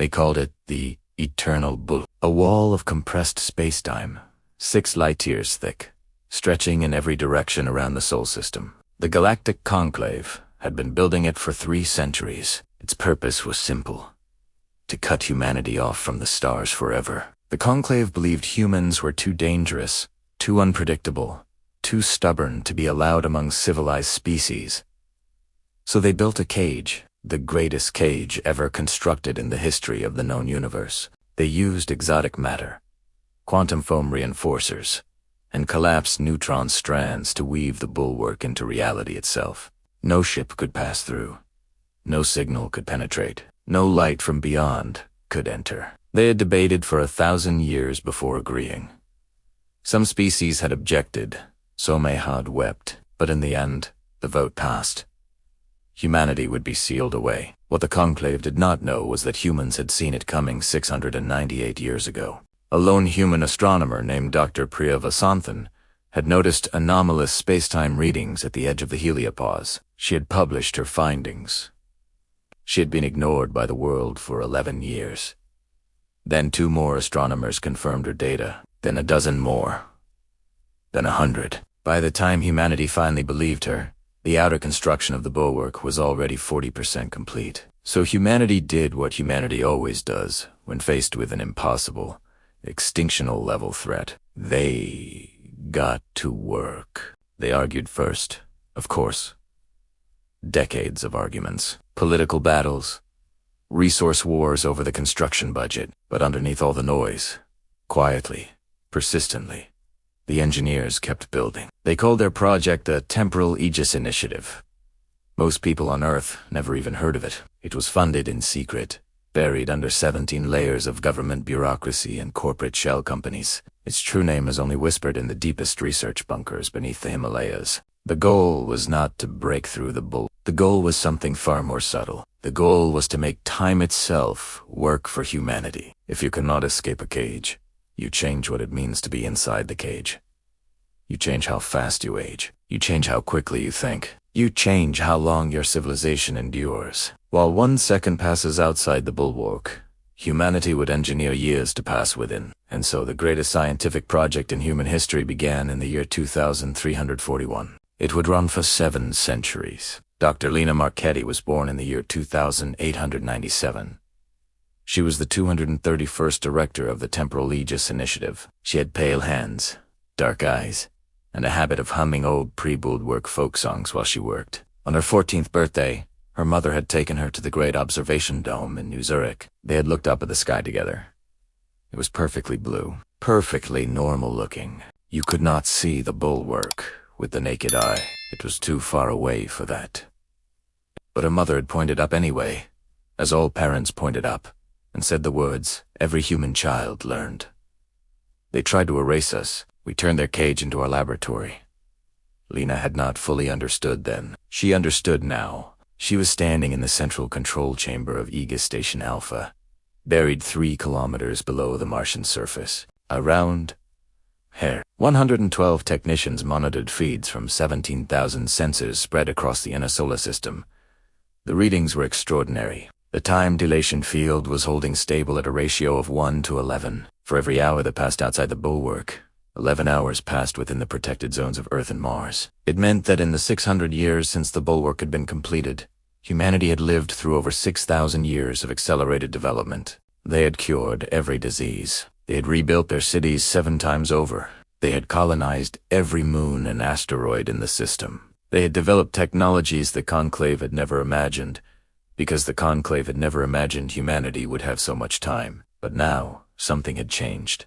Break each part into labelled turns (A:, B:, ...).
A: They called it the Eternal Bulwark, a wall of compressed space-time, 6 light-years thick, stretching in every direction around the Sol system. The Galactic Conclave had been building it for 3 centuries. Its purpose was simple: to cut humanity off from the stars forever. The Conclave believed humans were too dangerous, too unpredictable, too stubborn to be allowed among civilized species. So they built a cage, the greatest cage ever constructed in the history of the known universe. They used exotic matter, quantum foam reinforcers, and collapsed neutron strands to weave the bulwark into reality itself. No ship could pass through. No signal could penetrate. No light from beyond could enter. They had debated for 1,000 years before agreeing. Some species had objected, Somehad wept, but in the end, the vote passed. Humanity would be sealed away. What the Conclave did not know was that humans had seen it coming 698 years ago. A lone human astronomer named Dr. Priya Vasanthan had noticed anomalous space-time readings at the edge of the heliopause. She had published her findings. She had been ignored by the world for 11 years. Then 2 more astronomers confirmed her data, then a dozen more, then 100. By the time humanity finally believed her, the outer construction of the bulwark was already 40% complete. So humanity did what humanity always does when faced with an impossible, extinctional level threat. They got to work. They argued first, of course. Decades of arguments, political battles, resource wars over the construction budget. But underneath all the noise, quietly, persistently, the engineers kept building. They called their project the Temporal Aegis Initiative. Most people on Earth never even heard of it. It was funded in secret, buried under 17 layers of government bureaucracy and corporate shell companies. Its true name is only whispered in the deepest research bunkers beneath the Himalayas. The goal was not to break through the bulwark. The goal was something far more subtle. The goal was to make time itself work for humanity. If you cannot escape a cage, you change what it means to be inside the cage. You change how fast you age. You change how quickly you think. You change how long your civilization endures. While 1 second passes outside the bulwark, humanity would engineer years to pass within. And so the greatest scientific project in human history began in the year 2341. It would run for 7 centuries. Dr. Lena Marchetti was born in the year 2897. She was the 231st director of the Temporal Aegis Initiative. She had pale hands, dark eyes, and a habit of humming old pre-Bulwark folk songs while she worked. On her 14th birthday, her mother had taken her to the Great Observation Dome in New Zurich. They had looked up at the sky together. It was perfectly blue, perfectly normal looking. You could not see the bulwark with the naked eye. It was too far away for that. But her mother had pointed up anyway, as all parents pointed up, and said the words every human child learned. They tried to erase us. We turned their cage into our laboratory. Lena had not fully understood then. She understood now. She was standing in the central control chamber of Aegis Station Alpha, buried 3 kilometers below the Martian surface. A round hair. 112 technicians monitored feeds from 17,000 sensors spread across the inner solar system. The readings were extraordinary. The time dilation field was holding stable at a ratio of 1 to 11. For every hour that passed outside the bulwark, 11 hours passed within the protected zones of Earth and Mars. It meant that in the 600 years since the bulwark had been completed, humanity had lived through over 6,000 years of accelerated development. They had cured every disease. They had rebuilt their cities 7 times over. They had colonized every moon and asteroid in the system. They had developed technologies the Conclave had never imagined, because the Conclave had never imagined humanity would have so much time. But now, something had changed.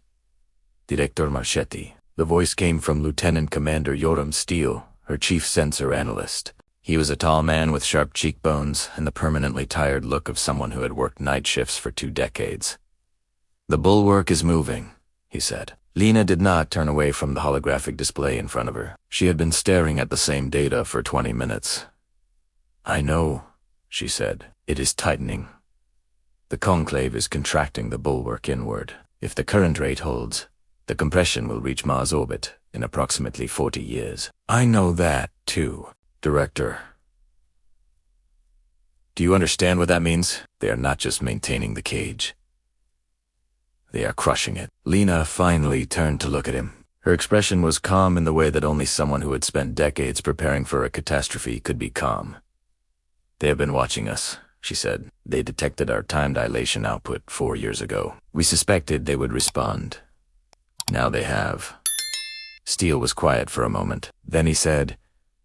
A: Director Marchetti. The voice came from Lieutenant Commander Yoram Steele, her chief sensor analyst. He was a tall man with sharp cheekbones and the permanently tired look of someone who had worked night shifts for 2 decades. "The bulwark is moving," he said. Lena did not turn away from the holographic display in front of her. She had been staring at the same data for 20 minutes. "I know," she said. "It is tightening. The Conclave is contracting the bulwark inward. If the current rate holds, the compression will reach Mars orbit in approximately 40 years. "I know that, too, Director." Do you understand what that means? They are not just maintaining the cage. They are crushing it. Lena finally turned to look at him. Her expression was calm in the way that only someone who had spent decades preparing for a catastrophe could be calm. They have been watching us, she said. They detected our time dilation output 4 years ago. We suspected they would respond. Now they have. Steele was quiet for a moment. Then he said,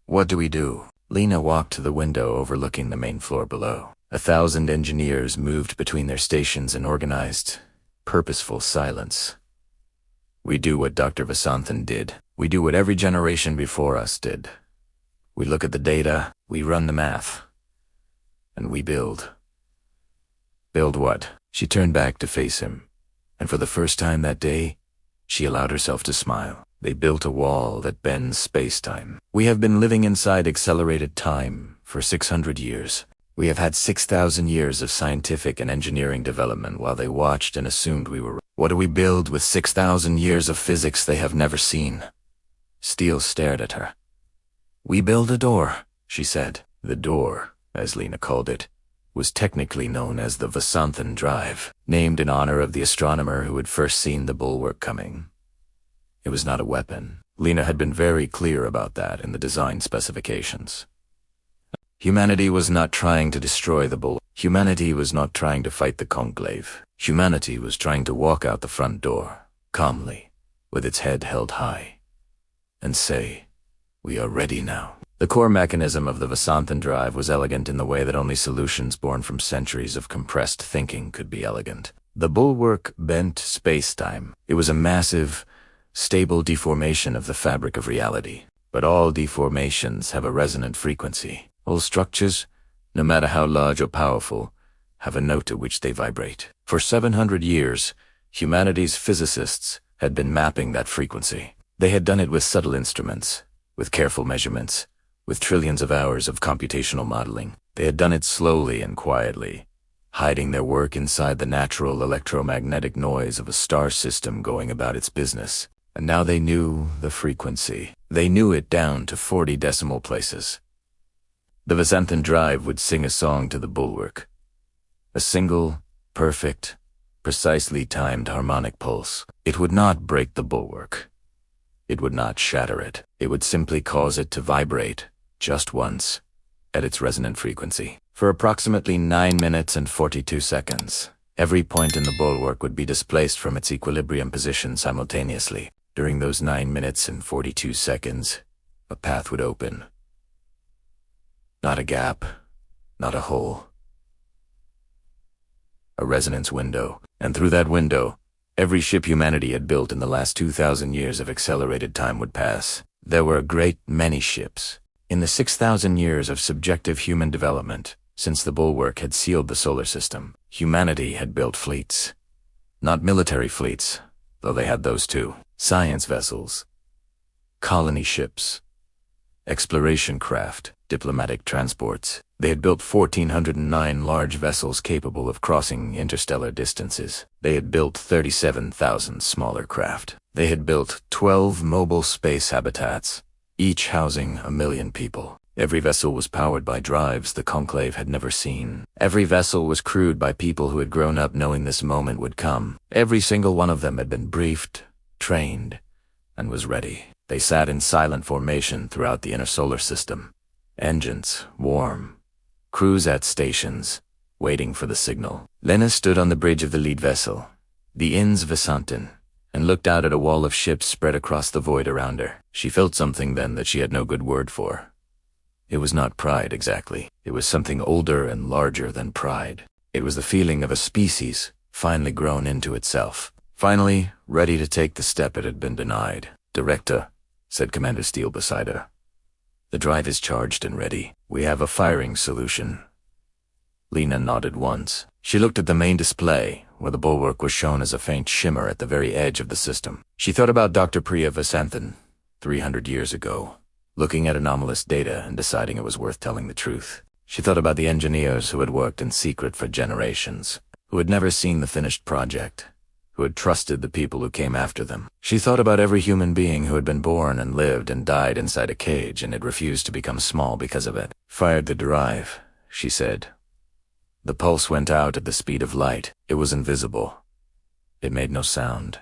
A: "What do we do?" Lena walked to the window overlooking the main floor below. 1,000 engineers moved between their stations in organized, purposeful silence. We do what Dr. Vasanthan did. We do what every generation before us did. We look at the data, we run the math, and we build. Build what? She turned back to face him, and for the first time that day, she allowed herself to smile. They built a wall that bends space-time. We have been living inside accelerated time for 600 years. We have had 6,000 years of scientific and engineering development while they watched and assumed we were. What do we build with 6,000 years of physics they have never seen? Steele stared at her. We build a door, she said. The door, as Lena called it, was technically known as the Vasanthan Drive, named in honor of the astronomer who had first seen the bulwark coming. It was not a weapon. Lena had been very clear about that in the design specifications. Humanity was not trying to destroy the bulwark. Humanity was not trying to fight the conclave. Humanity was trying to walk out the front door, calmly, with its head held high, and say, "We are ready now." The core mechanism of the Vasanthan Drive was elegant in the way that only solutions born from centuries of compressed thinking could be elegant. The bulwark bent space-time. It was a massive, stable deformation of the fabric of reality. But all deformations have a resonant frequency. All structures, no matter how large or powerful, have a note to which they vibrate. For 700 years, humanity's physicists had been mapping that frequency. They had done it with subtle instruments, with careful measurements, with trillions of hours of computational modeling. They had done it slowly and quietly, hiding their work inside the natural electromagnetic noise of a star system going about its business. And now they knew the frequency. They knew it down to 40 decimal places. The Vasanthan Drive would sing a song to the bulwark. A single, perfect, precisely timed harmonic pulse. It would not break the bulwark. It would not shatter it. It would simply cause it to vibrate, just once, at its resonant frequency. For approximately 9 minutes and 42 seconds, every point in the bulwark would be displaced from its equilibrium position simultaneously. During those 9 minutes and 42 seconds, a path would open. Not a gap, not a hole. A resonance window, and through that window, every ship humanity had built in the last 2,000 years of accelerated time would pass. There were a great many ships. In the 6,000 years of subjective human development, since the bulwark had sealed the solar system, humanity had built fleets. Not military fleets, though they had those too. Science vessels, colony ships, exploration craft, diplomatic transports. They had built 1,409 large vessels capable of crossing interstellar distances. They had built 37,000 smaller craft. They had built 12 mobile space habitats, each housing 1 million people. Every vessel was powered by drives the Conclave had never seen. Every vessel was crewed by people who had grown up knowing this moment would come. Every single one of them had been briefed, trained, and was ready. They sat in silent formation throughout the inner solar system. Engines warm, crews at stations, waiting for the signal. Lena stood on the bridge of the lead vessel, the Inns Vasanthan, and looked out at a wall of ships spread across the void around her. She felt something then that she had no good word for. It was not pride exactly. It was something older and larger than pride. It was the feeling of a species finally grown into itself. Finally, ready to take the step it had been denied. "Director," said Commander Steele beside her. "The drive is charged and ready. We have a firing solution." Lena nodded once. She looked at the main display, where the bulwark was shown as a faint shimmer at the very edge of the system. She thought about Dr. Priya Vasanthan, 300 years ago, looking at anomalous data and deciding it was worth telling the truth. She thought about the engineers who had worked in secret for generations, who had never seen the finished project, who had trusted the people who came after them. She thought about every human being who had been born and lived and died inside a cage and had refused to become small because of it. "Fired the drive," she said. The pulse went out at the speed of light. It was invisible. It made no sound.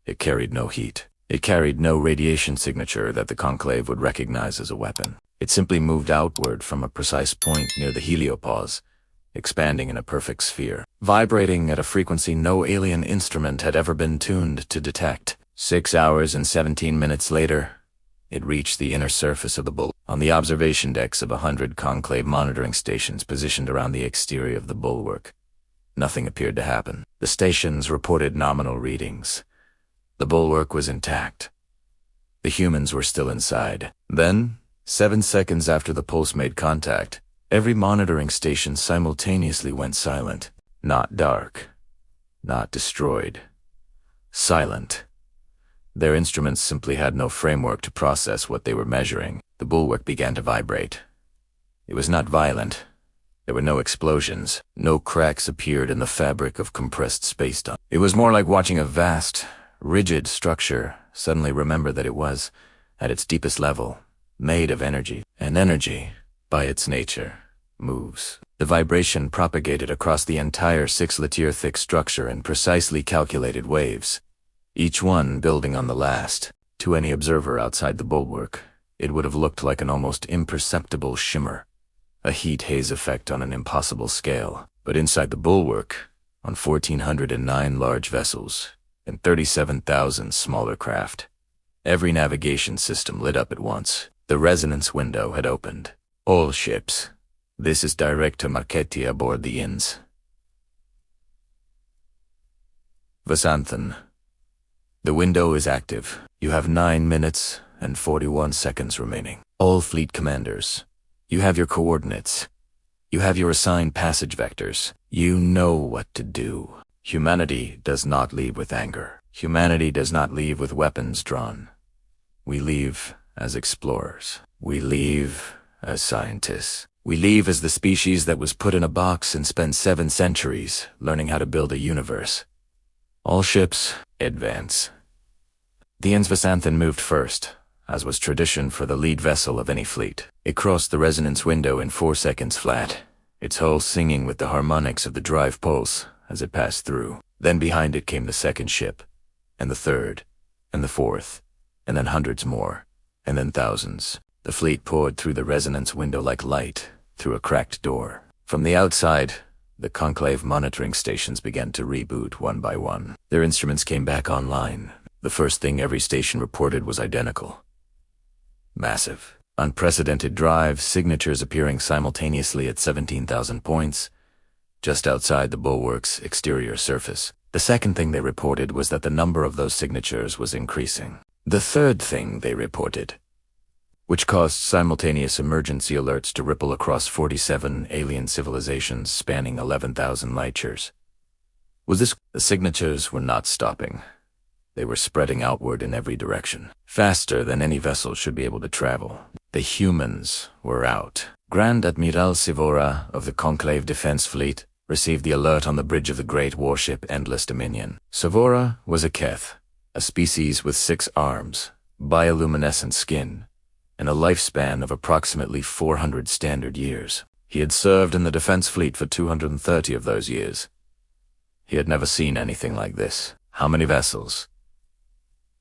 A: It carried no heat. It carried no radiation signature that the Conclave would recognize as a weapon. It simply moved outward from a precise point near the heliopause, expanding in a perfect sphere, vibrating at a frequency no alien instrument had ever been tuned to detect. 6 hours and 17 minutes later, it reached the inner surface of the bulwark. On the observation decks of 100 Conclave monitoring stations positioned around the exterior of the bulwark, nothing appeared to happen. The stations reported nominal readings. The bulwark was intact. The humans were still inside. Then, 7 seconds after the pulse made contact, every monitoring station simultaneously went silent. Not dark. Not destroyed. Silent. Their instruments simply had no framework to process what they were measuring. The bulwark began to vibrate. It was not violent. There were no explosions. No cracks appeared in the fabric of compressed space-time. It was more like watching a vast, rigid structure suddenly remember that it was, at its deepest level, made of energy. And energy, by its nature, moves. The vibration propagated across the entire 6-litier-thick structure in precisely calculated waves, each one building on the last. To any observer outside the bulwark, it would have looked like an almost imperceptible shimmer, a heat haze effect on an impossible scale. But inside the bulwark, on 1,409 large vessels and 37,000 smaller craft, every navigation system lit up at once. The resonance window had opened. All ships. This is direct to Marchetti aboard the inns. Vasanthan. The window is active. You have 9 minutes and 41 seconds remaining. All fleet commanders. You have your coordinates. You have your assigned passage vectors. You know what to do. Humanity does not leave with anger. Humanity does not leave with weapons drawn. We leave as explorers. We leave as scientists. We leave as the species that was put in a box and spent 7 centuries learning how to build a universe. All ships, advance. The Inns Vasanthan moved first, as was tradition for the lead vessel of any fleet. It crossed the resonance window in 4 seconds flat, its hull singing with the harmonics of the drive pulse as it passed through. Then behind it came the second ship, and the third, and the fourth, and then hundreds more, and then thousands. The fleet poured through the resonance window like light through a cracked door. From the outside, the Conclave monitoring stations began to reboot one by one. Their instruments came back online. The first thing every station reported was identical. Massive, unprecedented drive signatures appearing simultaneously at 17,000 points, just outside the bulwark's exterior surface. The second thing they reported was that the number of those signatures was increasing. The third thing they reported, which caused simultaneous emergency alerts to ripple across 47 alien civilizations spanning 11,000 light-years, was this: the signatures were not stopping. They were spreading outward in every direction, faster than any vessel should be able to travel. The humans were out. Grand Admiral Sivora of the Conclave Defense Fleet received the alert on the bridge of the great warship Endless Dominion. Sivora was a Keth, a species with 6 arms, bioluminescent skin, and a lifespan of approximately 400 standard years. He had served in the defense fleet for 230 of those years. He had never seen anything like this. How many vessels?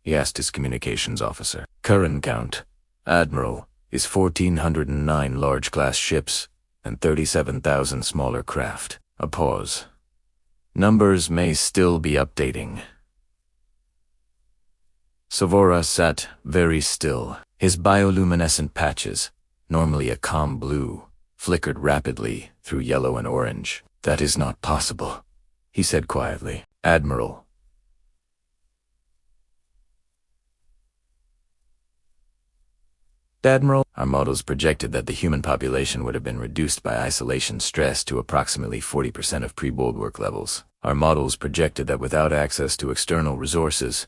A: He asked his communications officer. Current count, Admiral, is 1,409 large-class ships and 37,000 smaller craft. A pause. Numbers may still be updating. Sivora sat very still. His bioluminescent patches, normally a calm blue, flickered rapidly through yellow and orange. That is not possible, he said quietly. Admiral. Admiral, our models projected that the human population would have been reduced by isolation stress to approximately 40% of pre-bulwark levels. Our models projected that without access to external resources,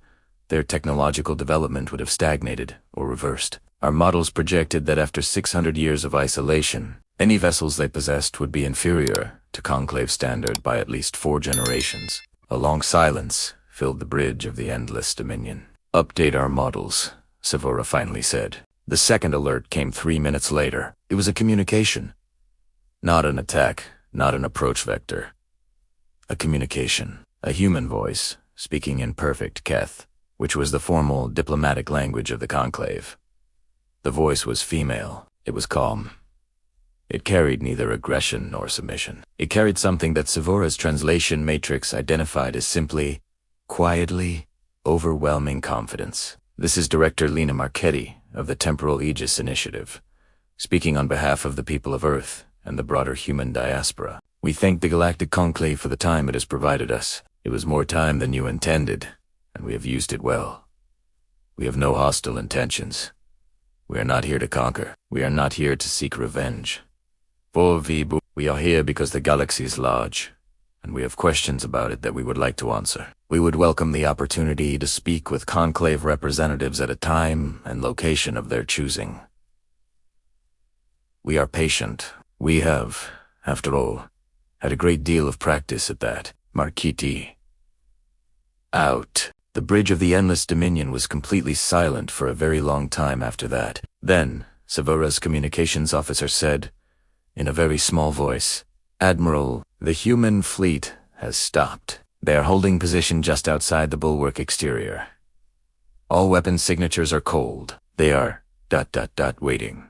A: their technological development would have stagnated or reversed. Our models projected that after 600 years of isolation, any vessels they possessed would be inferior to Conclave standard by at least 4 generations. A long silence filled the bridge of the Endless Dominion. Update our models, Sivora finally said. The second alert came 3 minutes later. It was a communication. Not an attack, not an approach vector. A communication. A human voice, speaking in perfect Keth, which was the formal diplomatic language of the conclave. The voice was female. It was calm. It carried neither aggression nor submission. It carried something that Savora's translation matrix identified as simply, quietly, overwhelming confidence. This is Director Lena Marchetti of the Temporal Aegis Initiative, speaking on behalf of the people of Earth and the broader human diaspora. We thank the Galactic Conclave for the time it has provided us. It was more time than you intended, and we have used it well. We have no hostile intentions. We are not here to conquer. We are not here to seek revenge. We are here because the galaxy is large, and we have questions about it that we would like to answer. We would welcome the opportunity to speak with Conclave representatives at a time and location of their choosing. We are patient. We have, after all, had a great deal of practice at that. Marchetti. Out. The bridge of the Endless Dominion was completely silent for a very long time after that. Then, Savora's communications officer said, in a very small voice, "Admiral, the human fleet has stopped. They are holding position just outside the bulwark exterior. All weapon signatures are cold. They are ... waiting."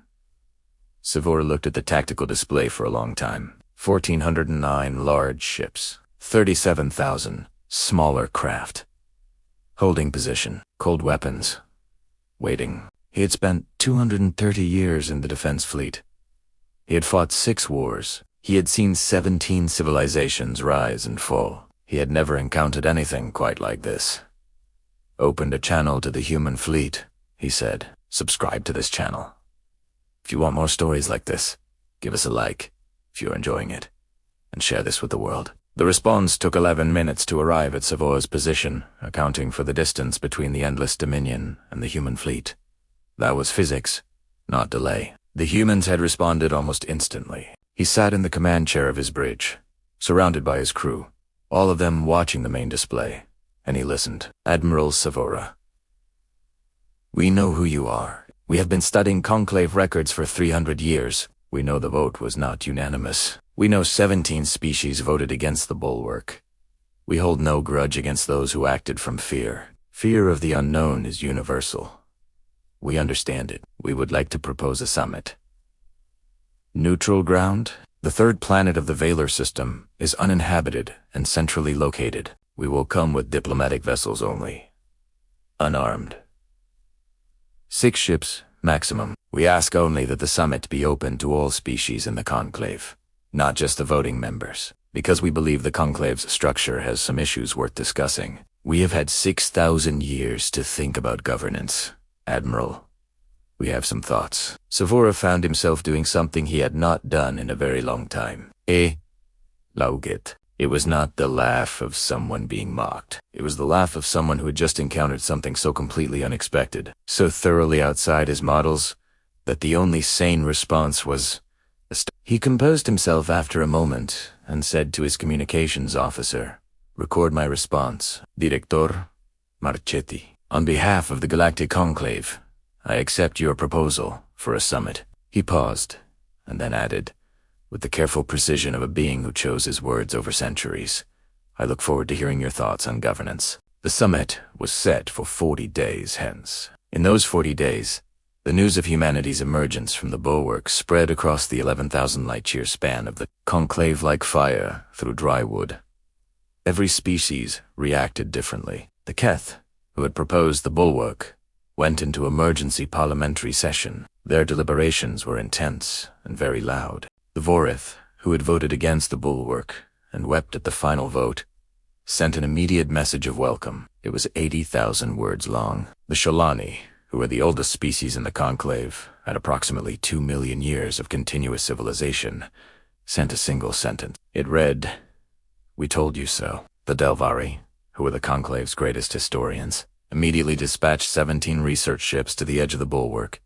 A: Savora looked at the tactical display for a long time. 1,409 large ships, 37,000 smaller craft. Holding position, cold weapons, waiting. He had spent 230 years in the defense fleet. He had fought 6 wars. He had seen 17 civilizations rise and fall. He had never encountered anything quite like this. "Opened a channel to the human fleet," he said. "Subscribe to this channel. If you want more stories like this, give us a like if you're enjoying it, and share this with the world." The response took 11 minutes to arrive at Savora's position, accounting for the distance between the Endless Dominion and the human fleet. That was physics, not delay. The humans had responded almost instantly. He sat in the command chair of his bridge, surrounded by his crew, all of them watching the main display, and he listened. "Admiral Savora, we know who you are. We have been studying conclave records for 300 years. We know the vote was not unanimous. We know 17 species voted against the bulwark. We hold no grudge against those who acted from fear. Fear of the unknown is universal. We understand it. We would like to propose a summit. Neutral ground? The third planet of the Valor system is uninhabited and centrally located. We will come with diplomatic vessels only. Unarmed. 6 ships, maximum. We ask only that the summit be open to all species in the conclave, not just the voting members, because we believe the conclave's structure has some issues worth discussing. We have had 6,000 years to think about governance. Admiral, we have some thoughts." Savora found himself doing something he had not done in a very long time. Laugit. It was not the laugh of someone being mocked. It was the laugh of someone who had just encountered something so completely unexpected, so thoroughly outside his models, that the only sane response was... He composed himself after a moment and said to his communications officer, "Record my response. Director Marchetti. On behalf of the Galactic Conclave, I accept your proposal for a summit." He paused, and then added, with the careful precision of a being who chose his words over centuries, "I look forward to hearing your thoughts on governance." The summit was set for 40 days hence. In those 40 days, the news of humanity's emergence from the bulwark spread across the 11,000 light-year span of the conclave like fire through dry wood. Every species reacted differently. The Keth, who had proposed the bulwark, went into emergency parliamentary session. Their deliberations were intense and very loud. The Vorith, who had voted against the bulwark and wept at the final vote, sent an immediate message of welcome. It was 80,000 words long. The Sholani, who are the oldest species in the conclave, at approximately 2 million years of continuous civilization, sent a single sentence. It read, "We told you so." The Delvari, who were the conclave's greatest historians, immediately dispatched 17 research ships to the edge of the bulwark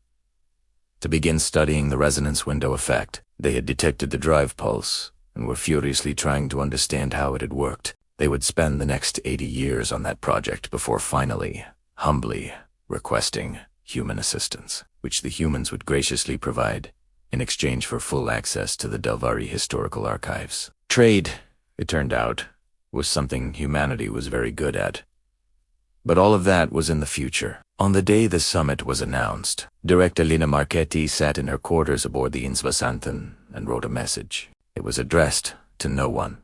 A: to begin studying the resonance window effect. They had detected the drive pulse and were furiously trying to understand how it had worked. They would spend the next 80 years on that project before finally, humbly, requesting human assistance, which the humans would graciously provide in exchange for full access to the Delvari historical archives. Trade, it turned out, was something humanity was very good at. But all of that was in the future. On the day the summit was announced, Director Lina Marchetti sat in her quarters aboard the Insvasanten and wrote a message. It was addressed to no one.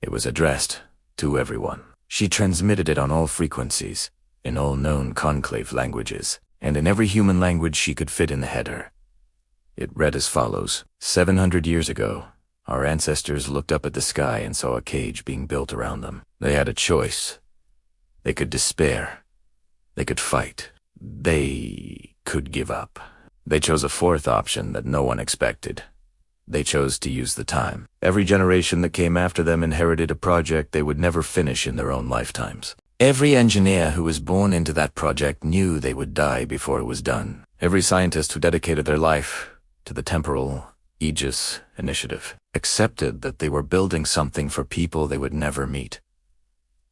A: It was addressed to everyone. She transmitted it on all frequencies, in all known conclave languages, and in every human language she could fit in the header. It read as follows: 700 years ago, our ancestors looked up at the sky and saw a cage being built around them. They had a choice. They could despair. They could fight. They could give up. They chose a fourth option that no one expected. They chose to use the time. Every generation that came after them inherited a project they would never finish in their own lifetimes. Every engineer who was born into that project knew they would die before it was done. Every scientist who dedicated their life to the temporal Aegis initiative accepted that they were building something for people they would never meet.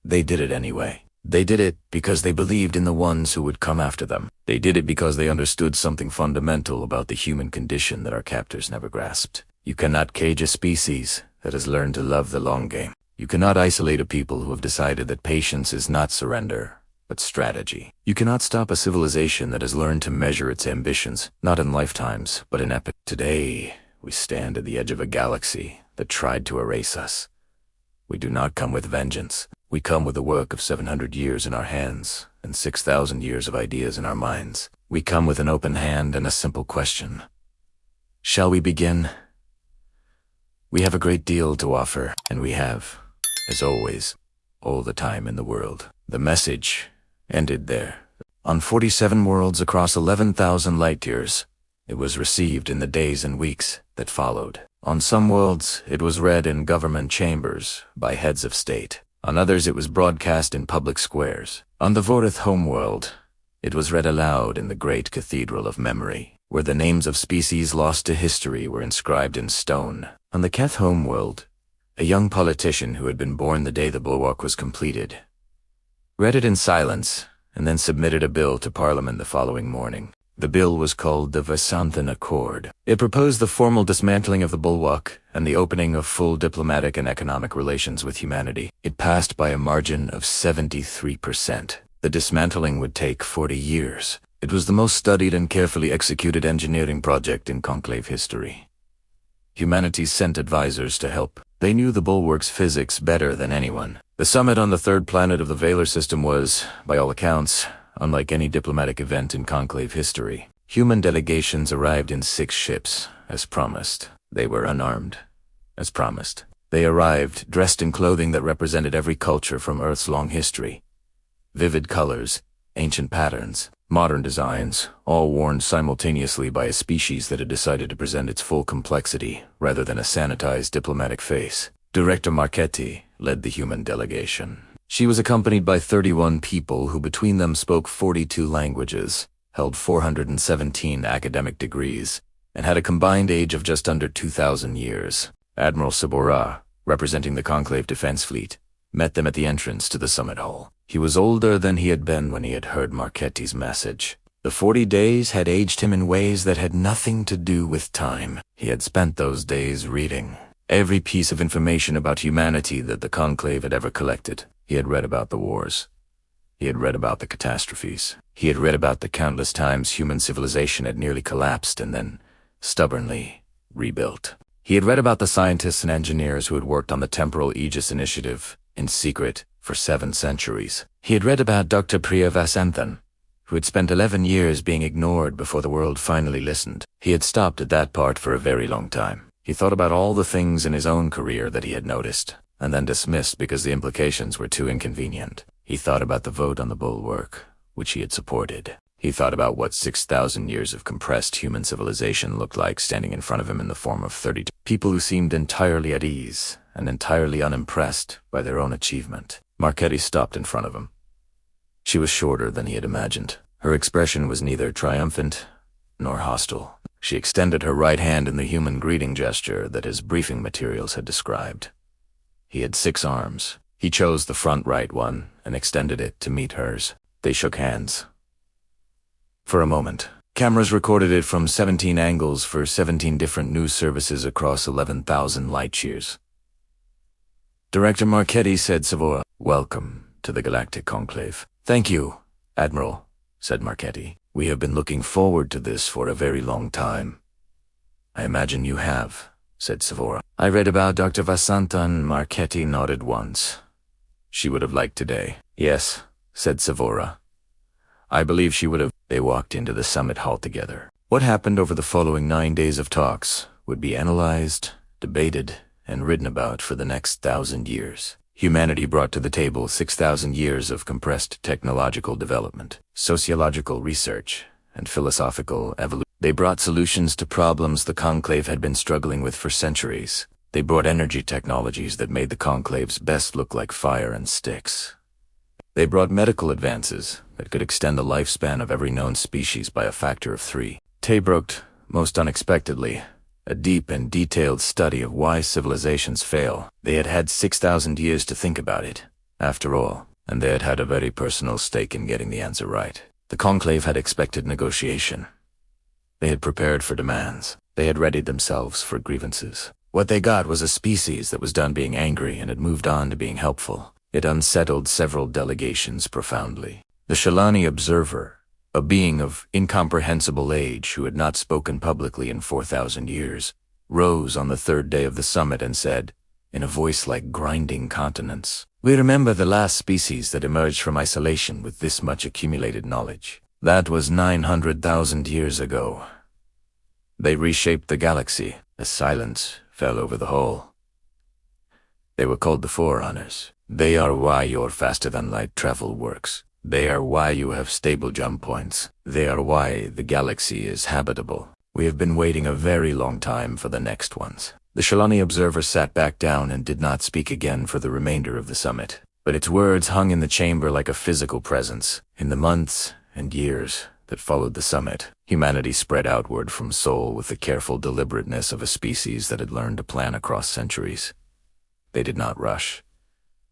A: They did it anyway. They did it because they believed in the ones who would come after them. They did it because they understood something fundamental about the human condition that our captors never grasped. You cannot cage a species that has learned to love the long game. You cannot isolate a people who have decided that patience is not surrender, but strategy. You cannot stop a civilization that has learned to measure its ambitions, not in lifetimes, but in epoch. Today, we stand at the edge of a galaxy that tried to erase us. We do not come with vengeance. We come with the work of 700 years in our hands and 6,000 years of ideas in our minds. We come with an open hand and a simple question. Shall we begin? We have a great deal to offer, and we have, as always, all the time in the world. The message ended there. On 47 worlds across 11,000 light-years, it was received in the days and weeks that followed. On some worlds, it was read in government chambers by heads of state. On others, it was broadcast in public squares. On the Vorith homeworld, it was read aloud in the great cathedral of memory, where the names of species lost to history were inscribed in stone. On the Keth homeworld, a young politician who had been born the day the bulwark was completed read it in silence and then submitted a bill to Parliament the following morning. The bill was called the Vasanthan Accord. It proposed the formal dismantling of the bulwark and the opening of full diplomatic and economic relations with humanity. It passed by a margin of 73%. The dismantling would take 40 years. It was the most studied and carefully executed engineering project in conclave history. Humanity sent advisors to help. They knew the bulwark's physics better than anyone. The summit on the third planet of the Valar system was, by all accounts, unlike any diplomatic event in conclave history. Human delegations arrived in 6 ships, as promised. They were unarmed, as promised. They arrived dressed in clothing that represented every culture from Earth's long history. Vivid colors, ancient patterns, modern designs, all worn simultaneously by a species that had decided to present its full complexity rather than a sanitized diplomatic face. Director Marchetti led the human delegation. She was accompanied by 31 people who between them spoke 42 languages, held 417 academic degrees, and had a combined age of just under 2,000 years. Admiral Sabora, representing the Conclave Defense Fleet, met them at the entrance to the summit hall. He was older than he had been when he had heard Marchetti's message. The 40 days had aged him in ways that had nothing to do with time. He had spent those days reading every piece of information about humanity that the Conclave had ever collected. He had read about the wars. He had read about the catastrophes. He had read about the countless times human civilization had nearly collapsed and then, stubbornly, rebuilt. He had read about the scientists and engineers who had worked on the Temporal Aegis Initiative, in secret, for 7 centuries. He had read about Dr. Priya Vasanthan, who had spent 11 years being ignored before the world finally listened. He had stopped at that part for a very long time. He thought about all the things in his own career that he had noticed, and then dismissed because the implications were too inconvenient. He thought about the vote on the bulwark, which he had supported. He thought about what 6,000 years of compressed human civilization looked like standing in front of him in the form of 32 people who seemed entirely at ease and entirely unimpressed by their own achievement. Marchetti stopped in front of him. She was shorter than he had imagined. Her expression was neither triumphant nor hostile. She extended her right hand in the human greeting gesture that his briefing materials had described. He had 6 arms. He chose the front right one and extended it to meet hers. They shook hands. For a moment, Cameras recorded it from 17 angles for 17 different news services across 11,000 light-years. Director Marchetti said, "Savora, welcome to the Galactic Conclave." "Thank you, Admiral," said Marchetti. "We have been looking forward to this for a very long time." "I imagine you have," said Savora. "I read about Dr. Vasanta," and Marchetti nodded once. "She would have liked today." "Yes," said Savora. "I believe she would have." They walked into the summit hall together. What happened over the following 9 days of talks would be analyzed, debated, and written about for the next 1,000 years. Humanity brought to the table 6,000 years of compressed technological development, sociological research, and philosophical evolution. They brought solutions to problems the Conclave had been struggling with for centuries. They brought energy technologies that made the Conclave's best look like fire and sticks. They brought medical advances that could extend the lifespan of every known species by a factor of 3. They brought, most unexpectedly, a deep and detailed study of why civilizations fail. They had had 6,000 years to think about it, after all, and they had had a very personal stake in getting the answer right. The Conclave had expected negotiation. They had prepared for demands. They had readied themselves for grievances. What they got was a species that was done being angry and had moved on to being helpful. It unsettled several delegations profoundly. The Shalani observer, a being of incomprehensible age who had not spoken publicly in 4,000 years, rose on the 3rd day of the summit and said, in a voice like grinding consonants, "We remember the last species that emerged from isolation with this much accumulated knowledge. That was 900,000 years ago. They reshaped the galaxy." A silence fell over the whole. "They were called the Forerunners. They are why your faster-than-light travel works. They are why you have stable jump points. They are why the galaxy is habitable. We have been waiting a very long time for the next ones." The Shalani observer sat back down and did not speak again for the remainder of the summit. But its words hung in the chamber like a physical presence. In the months and years that followed the summit, humanity spread outward from Sol with the careful deliberateness of a species that had learned to plan across centuries. They did not rush.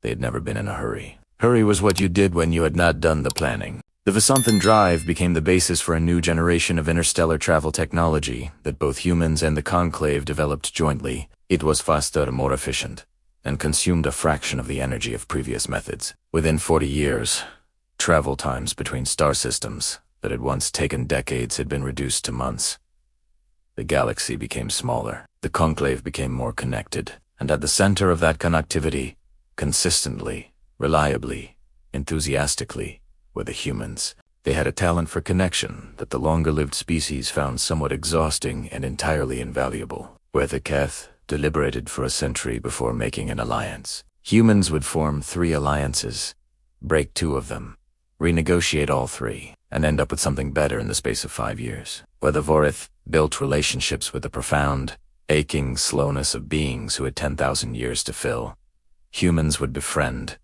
A: They had never been in a hurry. Hurry was what you did when you had not done the planning. The Vasanthan Drive became the basis for a new generation of interstellar travel technology that both humans and the Conclave developed jointly. It was faster and more efficient, and consumed a fraction of the energy of previous methods. Within 40 years, travel times between star systems that had once taken decades had been reduced to months. The galaxy became smaller. The Conclave became more connected, and at the center of that connectivity, consistently, reliably, enthusiastically, were the humans. They had a talent for connection that the longer-lived species found somewhat exhausting and entirely invaluable. Where the Keth deliberated for a century before making an alliance. Humans would form 3 alliances, break 2 of them, renegotiate all 3, and end up with something better in the space of 5 years. Where the Vorith built relationships with the profound, aching slowness of beings who had 10,000 years to fill, humans would befriend,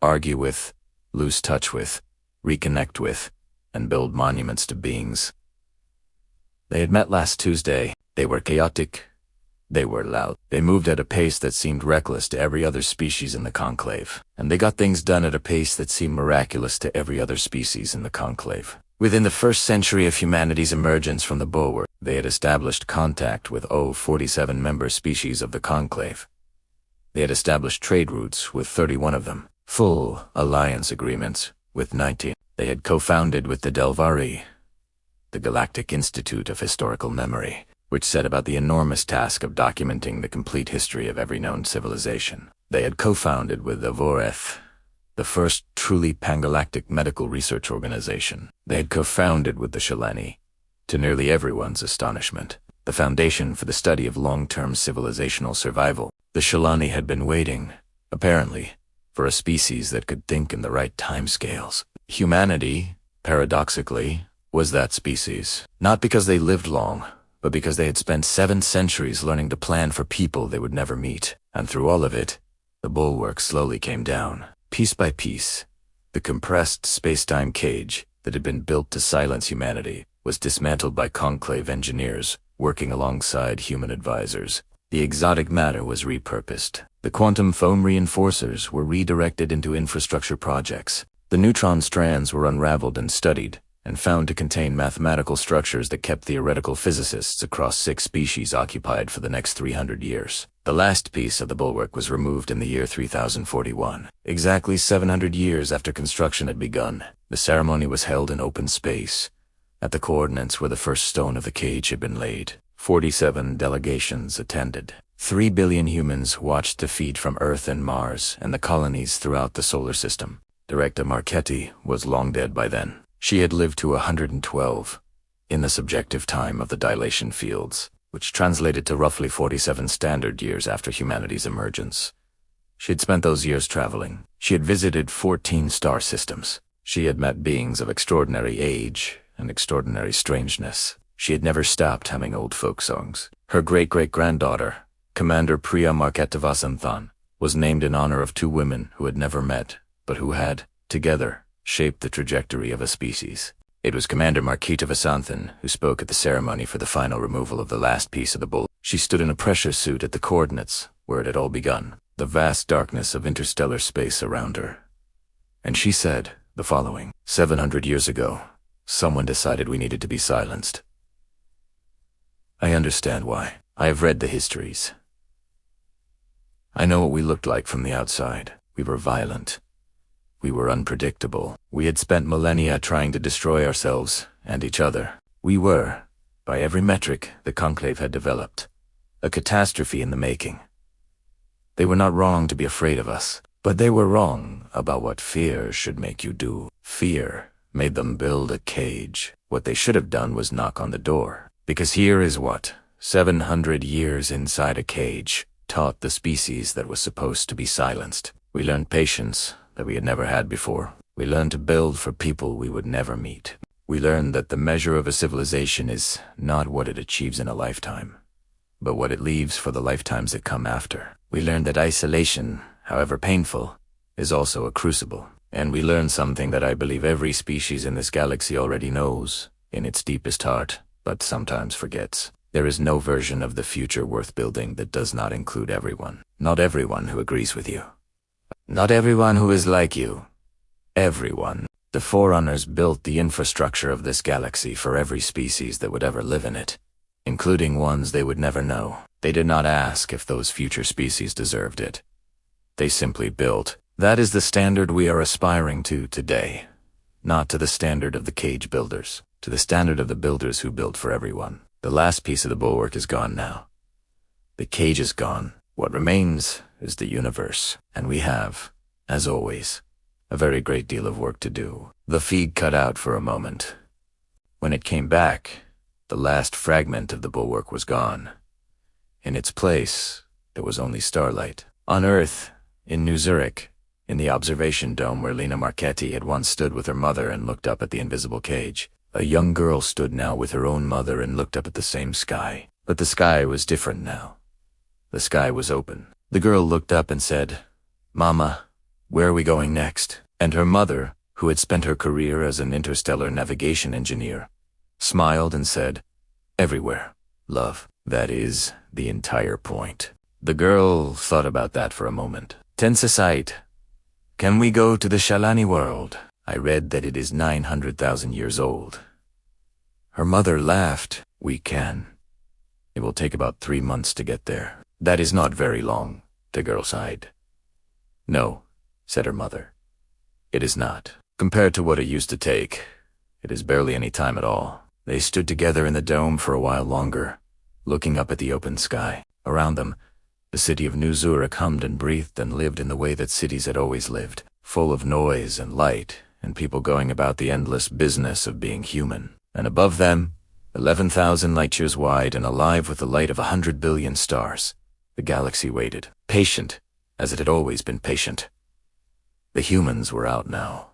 A: argue with, lose touch with, reconnect with, and build monuments to beings. They had met last Tuesday. They were chaotic. They were loud. They moved at a pace that seemed reckless to every other species in the Conclave, and they got things done at a pace that seemed miraculous to every other species in the Conclave. Within the first century of humanity's emergence from the Bulwark, they had established contact with 47 member species of the Conclave. They had established trade routes with 31 of them, full alliance agreements with 19. They had co-founded with the Delvari, the Galactic Institute of Historical Memory, which set about the enormous task of documenting the complete history of every known civilization. They had co-founded with the Voreth, the first truly pangalactic medical research organization. They had co-founded with the Shalani, to nearly everyone's astonishment, the foundation for the study of long-term civilizational survival. The Shalani had been waiting, apparently, for a species that could think in the right timescales. Humanity, paradoxically, was that species. Not because they lived long, but because they had spent 7 centuries learning to plan for people they would never meet. And through all of it, the bulwark slowly came down. Piece by piece, the compressed space-time cage that had been built to silence humanity was dismantled by Conclave engineers working alongside human advisors. The exotic matter was repurposed. The quantum foam reinforcers were redirected into infrastructure projects. The neutron strands were unraveled and studied, and found to contain mathematical structures that kept theoretical physicists across 6 species occupied for the next 300 years. The last piece of the bulwark was removed in the year 3041, exactly 700 years after construction had begun. The ceremony was held in open space, at the coordinates where the first stone of the cage had been laid. 47 delegations attended. 3 billion humans watched the feed from Earth and Mars and the colonies throughout the solar system. Director Marchetti was long dead by then. She had lived to 112 in the subjective time of the dilation fields, which translated to roughly 47 standard years after humanity's emergence. She had spent those years traveling. She had visited 14 star systems. She had met beings of extraordinary age and extraordinary strangeness. She had never stopped humming old folk songs. Her great-great-granddaughter, Commander Priya Marketavasanthan, was named in honor of 2 women who had never met, but who had, together, shaped the trajectory of a species. It was Commander Marketavasanthan who spoke at the ceremony for the final removal of the last piece of the bull. She stood in a pressure suit at the coordinates where it had all begun, the vast darkness of interstellar space around her. And she said the following: 700 years ago, someone decided we needed to be silenced. I understand why. I have read the histories. I know what we looked like from the outside. We were violent. We were unpredictable. We had spent millennia trying to destroy ourselves and each other. We were, by every metric the Conclave had developed, a catastrophe in the making. They were not wrong to be afraid of us, but they were wrong about what fear should make you do. Fear made them build a cage. What they should have done was knock on the door. Because here is what 700 years inside a cage taught the species that was supposed to be silenced. We learned patience that we had never had before. We learned to build for people we would never meet. We learned that the measure of a civilization is not what it achieves in a lifetime, but what it leaves for the lifetimes that come after. We learned that isolation, however painful, is also a crucible. And we learned something that I believe every species in this galaxy already knows in its deepest heart, but sometimes forgets. There is no version of the future worth building that does not include everyone. Not everyone who agrees with you. Not everyone who is like you. Everyone. The Forerunners built the infrastructure of this galaxy for every species that would ever live in it, including ones they would never know. They did not ask if those future species deserved it. They simply built. That is the standard we are aspiring to today. Not to the standard of the cage builders, to the standard of the builders who built for everyone. The last piece of the bulwark is gone now. The cage is gone. What remains is the universe, and we have, as always, a very great deal of work to do. The feed cut out for a moment. When it came back, the last fragment of the bulwark was gone. In its place, there was only starlight. On Earth, in New Zurich, in the observation dome where Lena Marchetti had once stood with her mother and looked up at the invisible cage, a young girl stood now with her own mother and looked up at the same sky. But the sky was different now. The sky was open. The girl looked up and said, "Mama, where are we going next?" And her mother, who had spent her career as an interstellar navigation engineer, smiled and said, "Everywhere, love." That is the entire point. The girl thought about that for a moment. "Tensesite, can we go to the Shalani world? I read that it is 900,000 years old." Her mother laughed. "We can. It will take about 3 months to get there." "That is not very long," the girl sighed. "No," said her mother. "It is not. Compared to what it used to take, it is barely any time at all." They stood together in the dome for a while longer, looking up at the open sky. Around them, the city of New Zurich hummed and breathed and lived in the way that cities had always lived, full of noise and light and people going about the endless business of being human. And above them, 11,000 light-years wide and alive with the light of 100 billion stars, the galaxy waited, patient as it had always been patient. The humans were out now,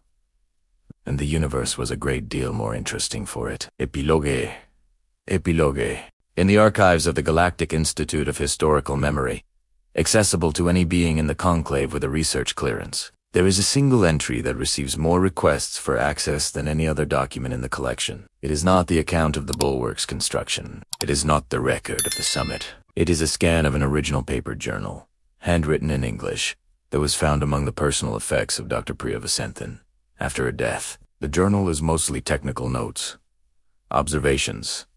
A: and the universe was a great deal more interesting for it. Epilogue. Epilogue. In the archives of the Galactic Institute of Historical Memory, accessible to any being in the Conclave with a research clearance, there is a single entry that receives more requests for access than any other document in the collection. It is not the account of the bulwark's construction. It is not the record of the summit. It is a scan of an original paper journal, handwritten in English, that was found among the personal effects of Dr. Priya Vasanthan after her death. The journal is mostly technical notes, observations,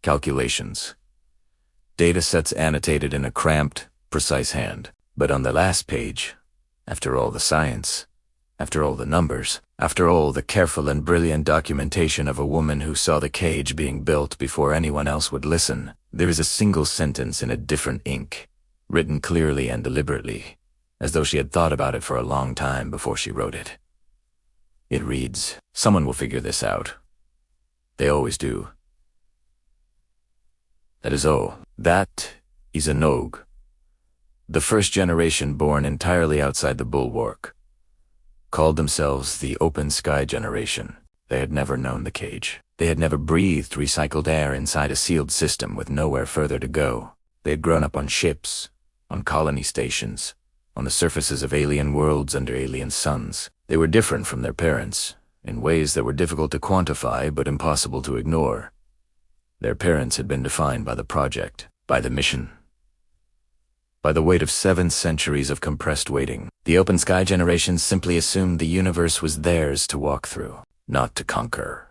A: calculations, data sets annotated in a cramped, precise hand. But on the last page, after all the science, after all the numbers, after all the careful and brilliant documentation of a woman who saw the cage being built before anyone else would listen, there is a single sentence in a different ink, written clearly and deliberately, as though she had thought about it for a long time before she wrote it. It reads, "Someone will figure this out. They always do. That is all. That is a Nog. The first generation born entirely outside the bulwark. Called themselves the Open Sky Generation. They had never known the cage. They had never breathed recycled air inside a sealed system with nowhere further to go. They had grown up on ships, on colony stations, on the surfaces of alien worlds under alien suns. They were different from their parents, in ways that were difficult to quantify but impossible to ignore. Their parents had been defined by the project, by the mission, by the weight of 7 centuries of compressed waiting. The Open Sky Generation simply assumed the universe was theirs to walk through, not to conquer,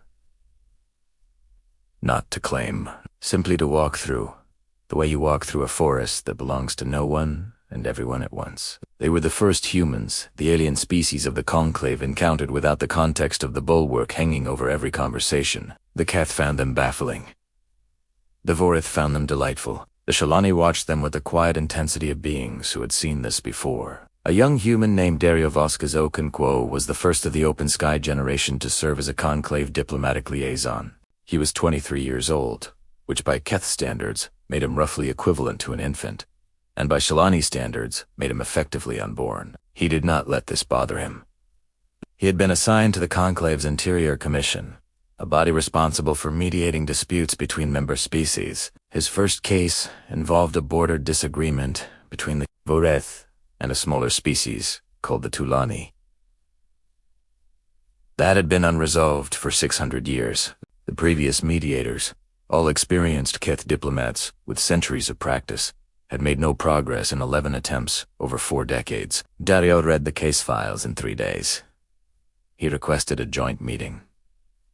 A: not to claim, simply to walk through, the way you walk through a forest that belongs to no one and everyone at once. They were the first humans, the alien species of the Conclave encountered without the context of the bulwark hanging over every conversation. The Keth found them baffling. The Vorith found them delightful. The Shalani watched them with the quiet intensity of beings who had seen this before. A young human named Dario Vasquez Okonkwo was the first of the Open Sky Generation to serve as a Conclave diplomatic liaison. He was 23 years old, which by Keth standards made him roughly equivalent to an infant, and by Shalani standards made him effectively unborn. He did not let this bother him. He had been assigned to the Conclave's Interior Commission, a body responsible for mediating disputes between member species. His first case involved a border disagreement between the Voreth and a smaller species called the Tulani. That had been unresolved for 600 years. The previous mediators, all experienced Keth diplomats with centuries of practice, had made no progress in 11 attempts over 4 decades. Dario read the case files in 3 days. He requested a joint meeting.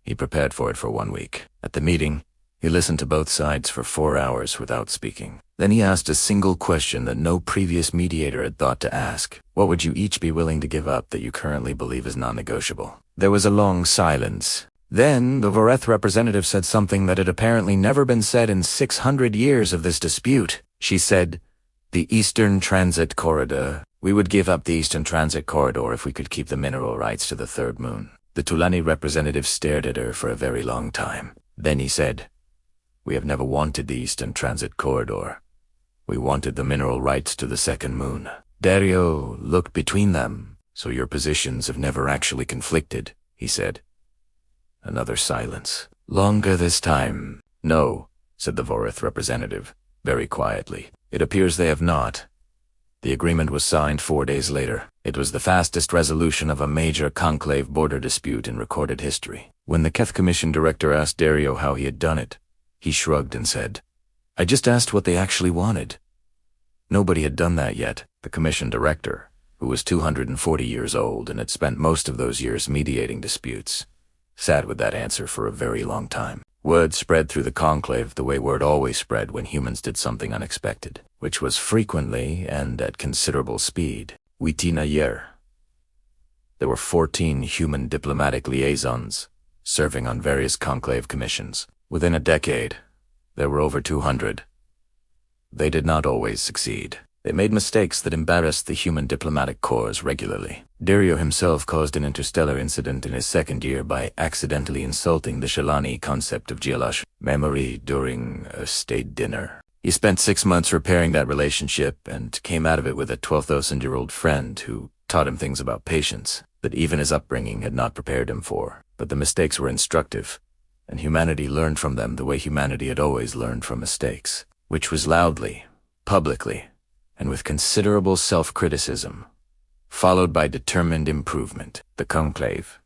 A: He prepared for it for 1 week. At the meeting, he listened to both sides for 4 hours without speaking. Then he asked a single question that no previous mediator had thought to ask. What would you each be willing to give up that you currently believe is non-negotiable? There was a long silence. Then the Voreth representative said something that had apparently never been said in 600 years of this dispute. She said, "The Eastern Transit Corridor. We would give up the Eastern Transit Corridor if we could keep the mineral rights to the third moon." The Tulani representative stared at her for a very long time. Then he said, "We have never wanted the Eastern Transit Corridor. We wanted the mineral rights to the second moon." Dario looked between them. "So your positions have never actually conflicted," he said. Another silence. "Longer this time." "No," said the Voreth representative, very quietly. "It appears they have not." The agreement was signed 4 days later. It was the fastest resolution of a major conclave border dispute in recorded history. When the Keth Commission director asked Dario how he had done it, he shrugged and said, "I just asked what they actually wanted." Nobody had done that yet. The commission director, who was 240 years old and had spent most of those years mediating disputes, sat with that answer for a very long time. Word spread through the conclave the way word always spread when humans did something unexpected, which was frequently and at considerable speed. Witina Yer. There were 14 human diplomatic liaisons serving on various conclave commissions. Within a decade, there were over 200. They did not always succeed. They made mistakes that embarrassed the human diplomatic corps regularly. Dario himself caused an interstellar incident in his second year by accidentally insulting the Shalani concept of Jialash memory during a state dinner. He spent 6 months repairing that relationship and came out of it with a 12,000-year-old friend who taught him things about patience that even his upbringing had not prepared him for. But the mistakes were instructive, and humanity learned from them the way humanity had always learned from mistakes, which was loudly, publicly, and with considerable self-criticism, followed by determined improvement. The conclave,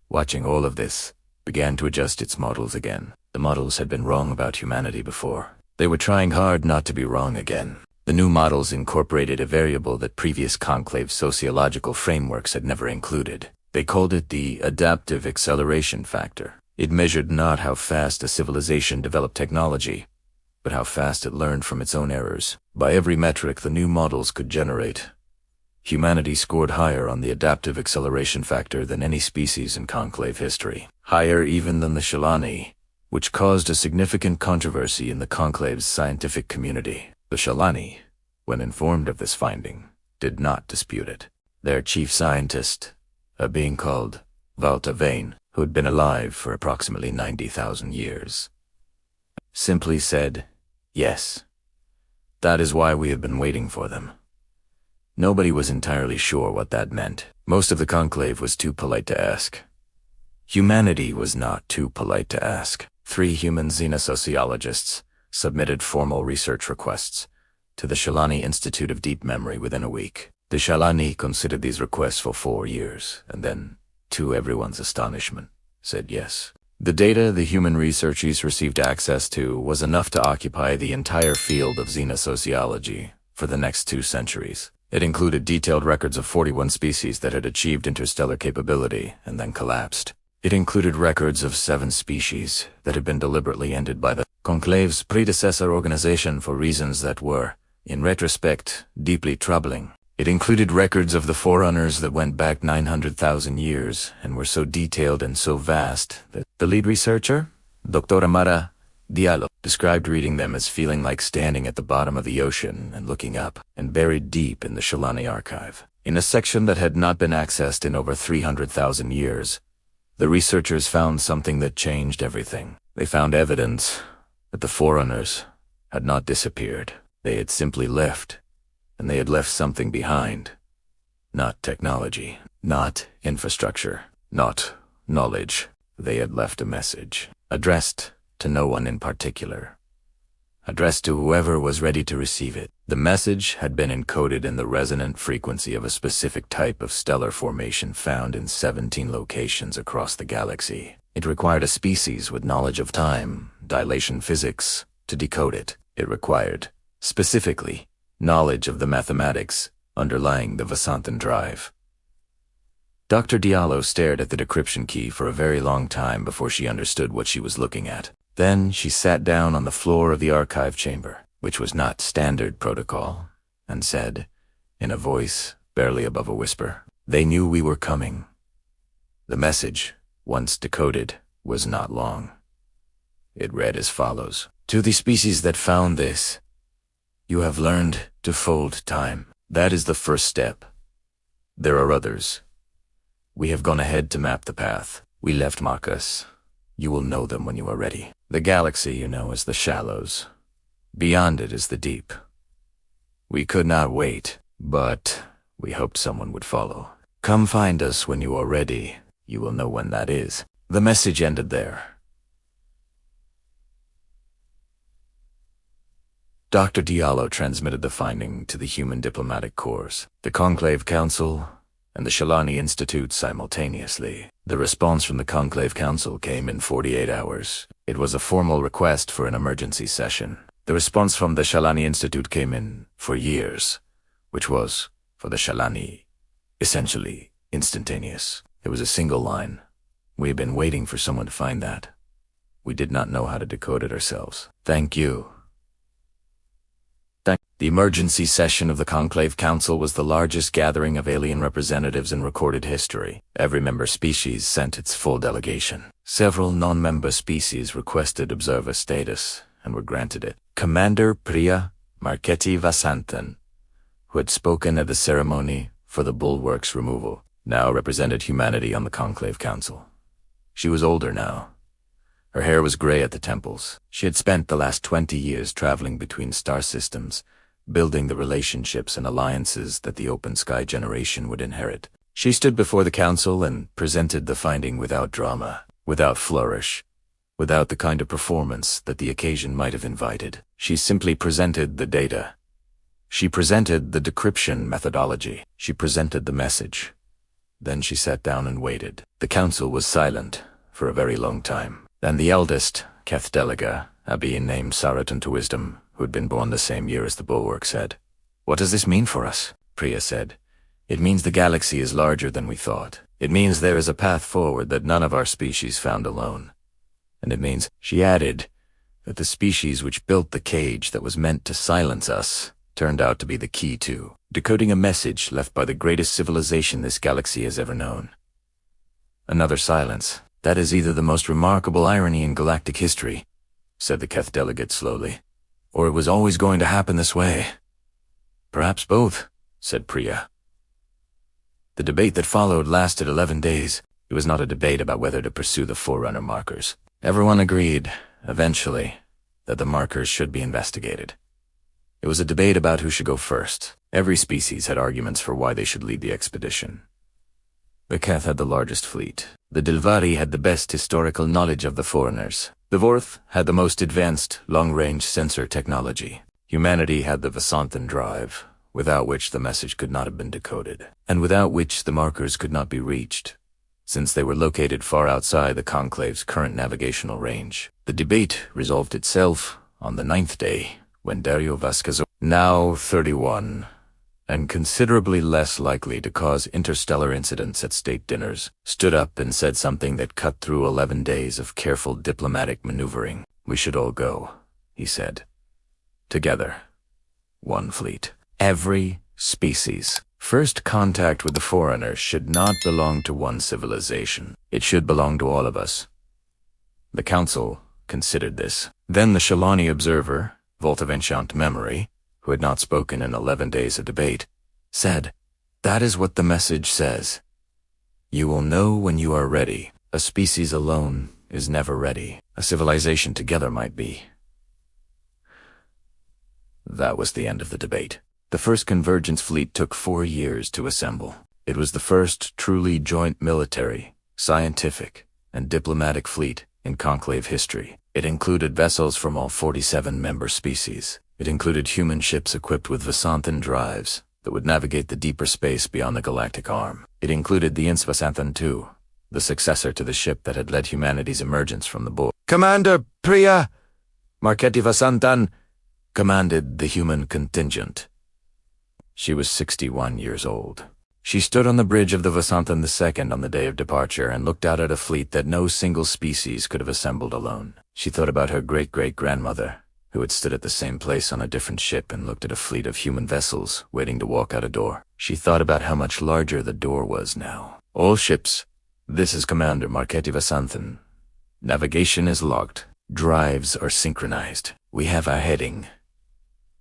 A: watching all of this, began to adjust its models again. The models had been wrong about humanity before. They were trying hard not to be wrong again. The new models incorporated a variable that previous conclave sociological frameworks had never included: They called it the adaptive acceleration factor. It measured not how fast a civilization developed technology, but how fast it learned from its own errors. By every metric the new models could generate, humanity scored higher on the adaptive acceleration factor than any species in Conclave history. Higher even than the Shalani, which caused a significant controversy in the Conclave's scientific community. The Shalani, when informed of this finding, did not dispute it. Their chief scientist, a being called Valta Vane, who had been alive for approximately 90,000 years, simply said, "Yes. That is why we have been waiting for them." Nobody was entirely sure what that meant. Most of the conclave was too polite to ask. Humanity was not too polite to ask. 3 human xenosociologists submitted formal research requests to the Shalani Institute of Deep Memory within a week. The Shalani considered these requests for 4 years, and then, to everyone's astonishment, said yes. The data the human researchers received access to was enough to occupy the entire field of xenosociology for the next 2 centuries. It included detailed records of 41 species that had achieved interstellar capability and then collapsed. It included records of 7 species that had been deliberately ended by the Conclave's predecessor organization for reasons that were, in retrospect, deeply troubling. It included records of the Forerunners that went back 900,000 years and were so detailed and so vast that the lead researcher, Dr. Amara Diallo, described reading them as feeling like standing at the bottom of the ocean and looking up, and buried deep in the Shalani archive. In a section that had not been accessed in over 300,000 years, the researchers found something that changed everything. They found evidence that the Forerunners had not disappeared. They had simply left, and they had left something behind. Not technology, not infrastructure, not knowledge. They had left a message, addressed to no one in particular, addressed to whoever was ready to receive it. The message had been encoded in the resonant frequency of a specific type of stellar formation found in 17 locations across the galaxy. It required a species with knowledge of time, dilation physics, to decode it. It required, specifically, knowledge of the mathematics underlying the Vasantan drive. Dr. Diallo stared at the decryption key for a very long time before she understood what she was looking at. Then she sat down on the floor of the archive chamber, which was not standard protocol, and said, in a voice barely above a whisper, "They knew we were coming." The message, once decoded, was not long. It read as follows: "To the species that found this, you have learned to fold time. That is the first step. There are others. We have gone ahead to map the path. We left markers. You will know them when you are ready. The galaxy, you know, is the shallows. Beyond it is the deep. We could not wait, but we hoped someone would follow. Come find us when you are ready. You will know when that is." The message ended there. Dr. Diallo transmitted the finding to the Human Diplomatic Corps, the Conclave Council, and the Shalani Institute simultaneously. The response from the Conclave Council came in 48 hours. It was a formal request for an emergency session. The response from the Shalani Institute came in for years, which was, for the Shalani, essentially instantaneous. It was a single line. "We have been waiting for someone to find that. We did not know how to decode it ourselves. Thank you." The emergency session of the Conclave Council was the largest gathering of alien representatives in recorded history. Every member species sent its full delegation. Several non-member species requested observer status and were granted it. Commander Priya Marchetti Vasantan, who had spoken at the ceremony for the Bulwark's removal, now represented humanity on the Conclave Council. She was older now. Her hair was gray at the temples. She had spent the last 20 years traveling between star systems, building the relationships and alliances that the open sky generation would inherit. She stood before the council and presented the finding without drama, without flourish, without the kind of performance that the occasion might have invited. She simply presented the data. She presented the decryption methodology. She presented the message. Then she sat down and waited. The council was silent for a very long time. Then the eldest, Keth Delega, a being named Saratan to Wisdom, who had been born the same year as the Bulwark, said, "What does this mean for us?" Priya said, It means the galaxy is larger than we thought. It means there is a path forward that none of our species found alone. And it means, she added, that the species which built the cage that was meant to silence us turned out to be the key to decoding a message left by the greatest civilization this galaxy has ever known. Another silence. That is either the most remarkable irony in galactic history, said the Keth delegate slowly, or it was always going to happen this way. Perhaps both, said Priya. The debate that followed lasted 11 days. It was not a debate about whether to pursue the Forerunner markers. Everyone agreed, eventually, that the markers should be investigated. It was a debate about who should go first. Every species had arguments for why they should lead the expedition. The Keth had the largest fleet. The Dilvari had the best historical knowledge of the foreigners. The Vorth had the most advanced long-range sensor technology. Humanity had the Vasanthan drive, without which the message could not have been decoded, and without which the markers could not be reached, since they were located far outside the Conclave's current navigational range. The debate resolved itself on the 9th day, when Dario Vasquez, now 31, and considerably less likely to cause interstellar incidents at state dinners, stood up and said something that cut through 11 days of careful diplomatic maneuvering. We should all go, he said. Together. One fleet. Every species. First contact with the foreigners should not belong to one civilization. It should belong to all of us. The council considered this. Then the Shalani observer, Vault of Ancient Memory, who had not spoken in 11 days of debate, said, "That is what the message says. You will know when you are ready. A species alone is never ready. A civilization together might be." That was the end of the debate. The first Convergence fleet took 4 years to assemble. It was the first truly joint military, scientific, and diplomatic fleet in Conclave history. It included vessels from all 47 member species. It included human ships equipped with Vasanthan drives that would navigate the deeper space beyond the galactic arm. It included the Vasanthan II, the successor to the ship that had led humanity's emergence from the Bulwark. "Commander Priya Marchetti Vasanthan," commanded the human contingent. She was 61 years old. She stood on the bridge of the Vasanthan II on the day of departure and looked out at a fleet that no single species could have assembled alone. She thought about her great-great-grandmother, who had stood at the same place on a different ship and looked at a fleet of human vessels waiting to walk out a door. She thought about how much larger the door was now. "All ships, this is Commander Marchetti Vasanthan. Navigation is locked. Drives are synchronized. We have our heading."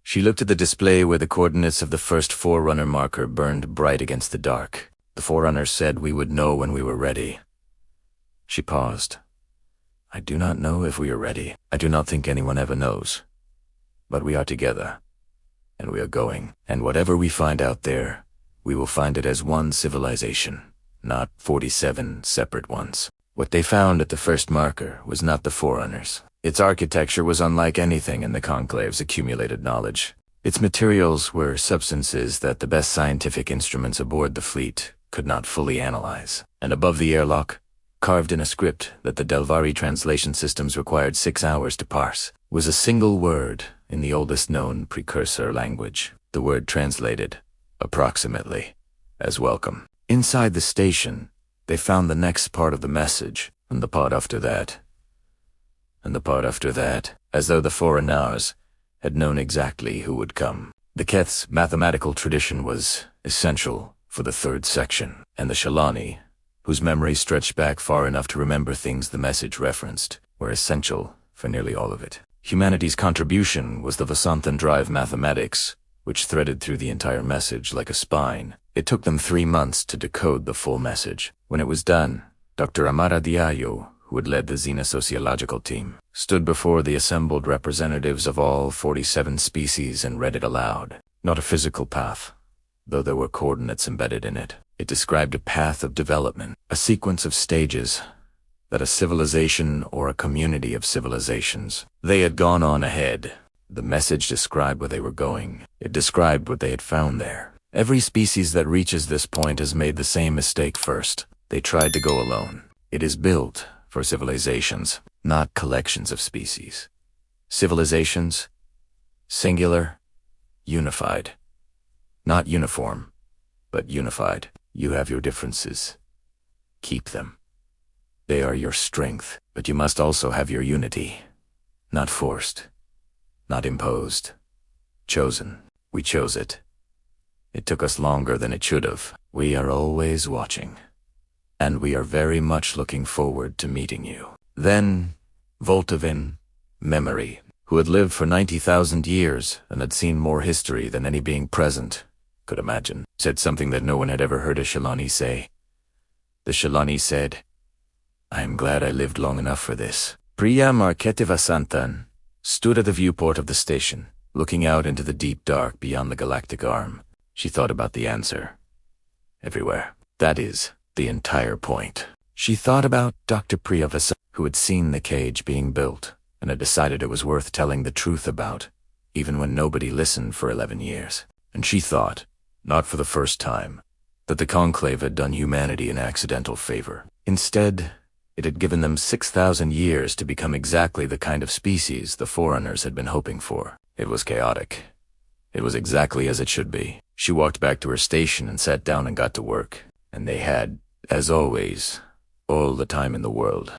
A: She looked at the display where the coordinates of the first Forerunner marker burned bright against the dark. The Forerunner said we would know when we were ready. She paused. "I do not know if we are ready. I do not think anyone ever knows. But we are together. And we are going. And whatever we find out there, we will find it as one civilization, not 47 separate ones." What they found at the first marker was not the Forerunners. Its architecture was unlike anything in the Conclave's accumulated knowledge. Its materials were substances that the best scientific instruments aboard the fleet could not fully analyze. And above the airlock, carved in a script that the Delvari translation systems required 6 hours to parse, was a single word in the oldest known precursor language. The word translated, approximately, as welcome. Inside the station, they found the next part of the message, and the part after that, and the part after that, as though the Foreigners had known exactly who would come. The Keth's mathematical tradition was essential for the third section, and the Shalani, whose memory stretched back far enough to remember things the message referenced, were essential for nearly all of it. Humanity's contribution was the Vasanthan drive mathematics, which threaded through the entire message like a spine. It took them 3 months to decode the full message. When it was done, Dr. Amara Diallo, who had led the xenosociological team, stood before the assembled representatives of all 47 species and read it aloud. Not a physical path, though there were coordinates embedded in it. It described a path of development, a sequence of stages, that a civilization or a community of civilizations. They had gone on ahead. The message described where they were going. It described what they had found there. Every species that reaches this point has made the same mistake first. They tried to go alone. It is built for civilizations, not collections of species. Civilizations, singular, unified, not uniform, but unified. You have your differences. Keep them. They are your strength, but you must also have your unity. Not forced. Not imposed. Chosen. We chose it. It took us longer than it should have. We are always watching. And we are very much looking forward to meeting you. Then, Voltavin, Memory, who had lived for 90,000 years and had seen more history than any being present could imagine, said something that no one had ever heard a Shalani say. The Shalani said, "I am glad I lived long enough for this." Priya Marketivasantan stood at the viewport of the station, looking out into the deep dark beyond the galactic arm. She thought about the answer. Everywhere. That is, the entire point. She thought about Dr. Priyavasan, who had seen the cage being built and had decided it was worth telling the truth about, even when nobody listened for 11 years. And she thought, not for the first time, that the Conclave had done humanity an accidental favor. Instead, it had given them 6,000 years to become exactly the kind of species the Forerunners had been hoping for. It was chaotic. It was exactly as it should be. She walked back to her station and sat down and got to work. And they had, as always, all the time in the world.